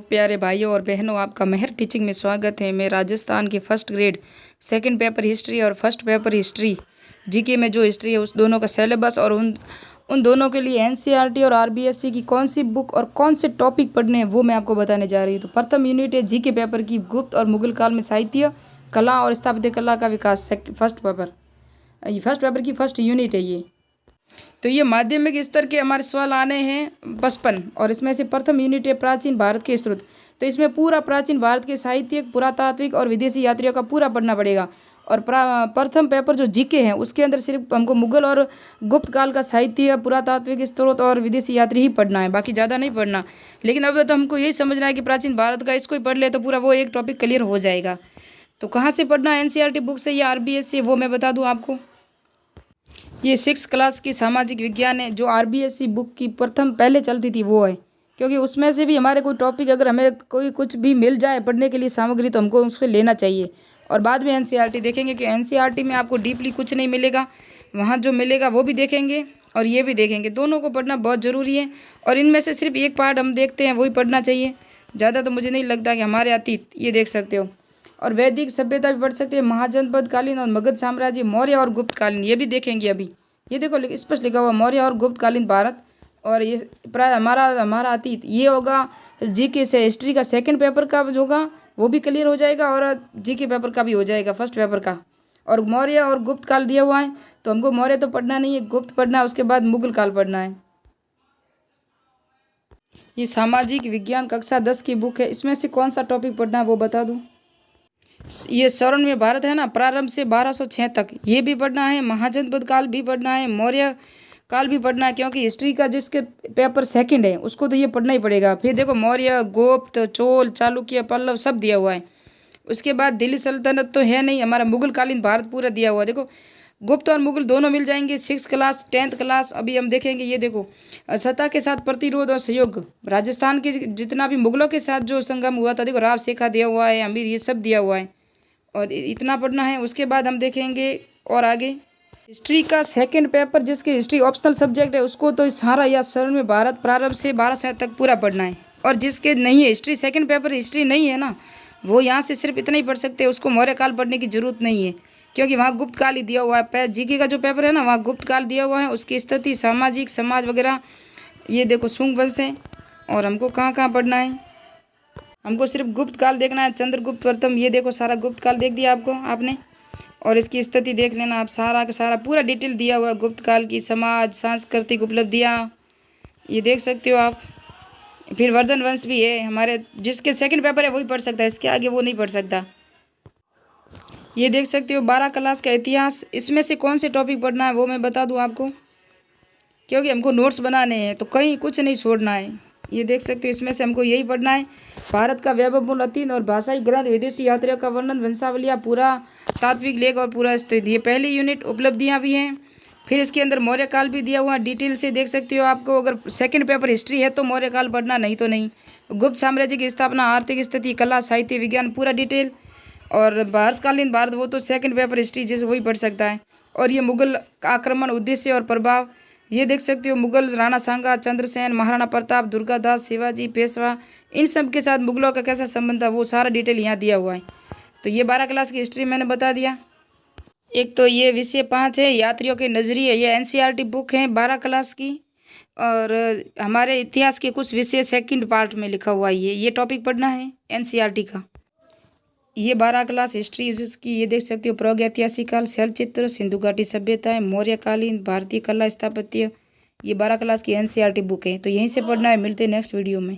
प्यारे भाइयों और बहनों, आपका मेहर टीचिंग में स्वागत है। मैं राजस्थान की first grade second paper history और फर्स्ट पेपर हिस्ट्री जीके में जो हिस्ट्री है उस दोनों का सिलेबस और उन दोनों के लिए एनसीईआरटी और आरबीएससी की कौन सी बुक और कौन से टॉपिक पढ़ने हैं वो मैं आपको बताने जा रही हूँ। तो प्रथम यूनिट है जीके पेपर की गुप्त और मुगल काल में साहित्य, कला और स्थापत्य कला का विकास। फर्स्ट पेपर की फर्स्ट यूनिट है ये। तो ये माध्यमिक स्तर के हमारे सवाल आने हैं 55 और इसमें से प्रथम यूनिट है प्राचीन भारत के स्रोत। तो इसमें पूरा प्राचीन भारत के साहित्यिक, पुरातात्विक और विदेशी यात्रियों का पूरा पढ़ना पड़ेगा। और प्रथम पेपर जो जीके है उसके अंदर सिर्फ हमको मुगल और गुप्त काल का साहित्य, पुरातात्विक स्रोत और विदेशी यात्री ही पढ़ना है, बाकी ज़्यादा नहीं पढ़ना। लेकिन अब तो हमको यही समझना है कि प्राचीन भारत का इसको ही पढ़ ले तो पूरा वो एक टॉपिक क्लियर हो जाएगा। तो कहाँ से पढ़ना है, एनसीईआरटी बुक से या आरबीएस से, वो मैं बता दूँ आपको। ये 6 क्लास की सामाजिक विज्ञान है जो आरबीएससी बुक की प्रथम पहले चलती थी वो है, क्योंकि उसमें से भी हमारे कोई टॉपिक अगर हमें कोई कुछ भी मिल जाए पढ़ने के लिए सामग्री तो हमको उसको लेना चाहिए। और बाद में एनसीईआरटी देखेंगे कि एनसीईआरटी में आपको डीपली कुछ नहीं मिलेगा, वहाँ जो मिलेगा वो भी देखेंगे और ये भी देखेंगे। दोनों को पढ़ना बहुत ज़रूरी है और इनमें से सिर्फ एक पार्ट हम देखते हैं वही पढ़ना चाहिए। ज़्यादा तो मुझे नहीं लगता कि हमारे अतीत, ये देख सकते हो, और वैदिक सभ्यता भी पढ़ सकते हैं, महाजनपद कालीन और मगध साम्राज्य, मौर्य और गुप्त कालीन, ये भी देखेंगे अभी। ये देखो स्पष्ट लिखा हुआ मौर्य और गुप्त कालीन भारत, और ये प्राय हमारा अतीत। ये होगा जीके से हिस्ट्री का सेकंड पेपर का जो होगा वो भी क्लियर हो जाएगा और जीके पेपर का भी हो जाएगा फर्स्ट पेपर का। और मौर्य और गुप्त काल दिया हुआ है तो हमको मौर्य तो पढ़ना नहीं है, गुप्त पढ़ना है, उसके बाद मुगल काल पढ़ना है। ये सामाजिक विज्ञान कक्षा 10 की बुक है, इसमें से कौन सा टॉपिक पढ़ना है वो बता दूँ। ये स्वर्ण में भारत है ना, प्रारंभ से 1206 तक, ये भी पढ़ना है। महाजनपद काल भी पढ़ना है, मौर्य काल भी पढ़ना है, क्योंकि हिस्ट्री का जिसके पेपर सेकंड है उसको तो ये पढ़ना ही पड़ेगा। फिर देखो मौर्य, गुप्त, चोल, चालुक्य, पल्लव सब दिया हुआ है। उसके बाद दिल्ली सल्तनत तो है नहीं, हमारा मुगल कालीन भारत पूरा दिया हुआ है। देखो गुप्त और मुगल दोनों मिल जाएंगे 6 क्लास 10th क्लास। अभी हम देखेंगे, ये देखो सत्ता के साथ प्रतिरोध और सहयोग, राजस्थान के जितना भी मुगलों के साथ जो संगम हुआ था, देखो राव शेखा दिया हुआ है, अमीर, ये सब दिया हुआ है और इतना पढ़ना है। उसके बाद हम देखेंगे और आगे हिस्ट्री का सेकंड पेपर जिसके हिस्ट्री ऑप्शनल सब्जेक्ट है उसको तो सारा या स्वर्ण में भारत प्रारंभ से 1200 तक पूरा पढ़ना है। और जिसके नहीं है हिस्ट्री सेकंड पेपर हिस्ट्री नहीं है ना, वो यहाँ से सिर्फ इतना ही पढ़ सकते हैं, उसको मौर्य काल पढ़ने की जरूरत नहीं है, क्योंकि वहाँ गुप्त काल ही दिया हुआ है। जीके का जो पेपर है ना वहाँ गुप्त काल दिया हुआ है, उसकी स्थिति, सामाजिक, समाज वगैरह, ये देखो शुंग वंश है। और हमको कहाँ कहाँ पढ़ना है, हमको सिर्फ गुप्त काल देखना है, चंद्रगुप्त प्रथम, ये देखो सारा गुप्त काल देख दिया आपने और इसकी स्थिति देख लेना आप, सारा का सारा पूरा डिटेल दिया हुआ है गुप्त काल की, समाज, सांस्कृतिक उपलब्धियाँ, ये देख सकते हो आप। फिर वर्धन वंश भी है हमारे, जिसके सेकंड पेपर है वही पढ़ सकता है, इसके आगे वो नहीं पढ़ सकता। ये देख सकते हो 12 क्लास का इतिहास, इसमें से कौन से टॉपिक पढ़ना है वो मैं बता दूँ आपको, क्योंकि हमको नोट्स बनाने हैं तो कहीं कुछ नहीं छोड़ना है। ये देख सकते हो इसमें से हमको यही पढ़ना है, भारत का वैभवपूर्ण अतीत और भाषाई ग्रंथ, विदेशी यात्रियों का वर्णन, वंशावलियाँ, पूरा तात्विक लेख और पूरा स्थिति। ये पहली यूनिट, उपलब्धियाँ भी हैं। फिर इसके अंदर मौर्य काल भी दिया हुआ डिटेल से देख सकते हो। आपको अगर सेकंड पेपर हिस्ट्री है तो मौर्य काल पढ़ना, नहीं तो नहीं। गुप्त साम्राज्य की स्थापना, आर्थिक स्थिति, कला, साहित्य, विज्ञान, पूरा डिटेल। और हर्षकालीन भारत वो तो सेकंड पेपर हिस्ट्री जैसे वही पढ़ सकता है। और ये मुगल आक्रमण, उद्देश्य और प्रभाव, ये देख सकते हो मुगल, राणा सांगा, चंद्रसेन, महाराणा प्रताप, दुर्गादास, शिवाजी, पेशवा, इन सब के साथ मुगलों का कैसा संबंध था वो सारा डिटेल यहाँ दिया हुआ है। तो ये 12 क्लास की हिस्ट्री मैंने बता दिया। एक तो ये विषय 5 है यात्रियों के नजरिए, ये एनसीईआरटी बुक है 12 क्लास की। और हमारे इतिहास के कुछ विषय सेकंड पार्ट में लिखा हुआ है, ये टॉपिक पढ़ना है एनसीईआरटी का। ये 12 क्लास हिस्ट्री जिसकी, ये देख सकते हो प्रागैतिहासिक काल, शैलचित्र, सिंधु घाटी सभ्यताएं, मौर्यकालीन, भारतीय कला, स्थापत्य, ये 12 क्लास की एनसीईआरटी बुक है। तो यहीं से पढ़ना है, मिलते हैं नेक्स्ट वीडियो में।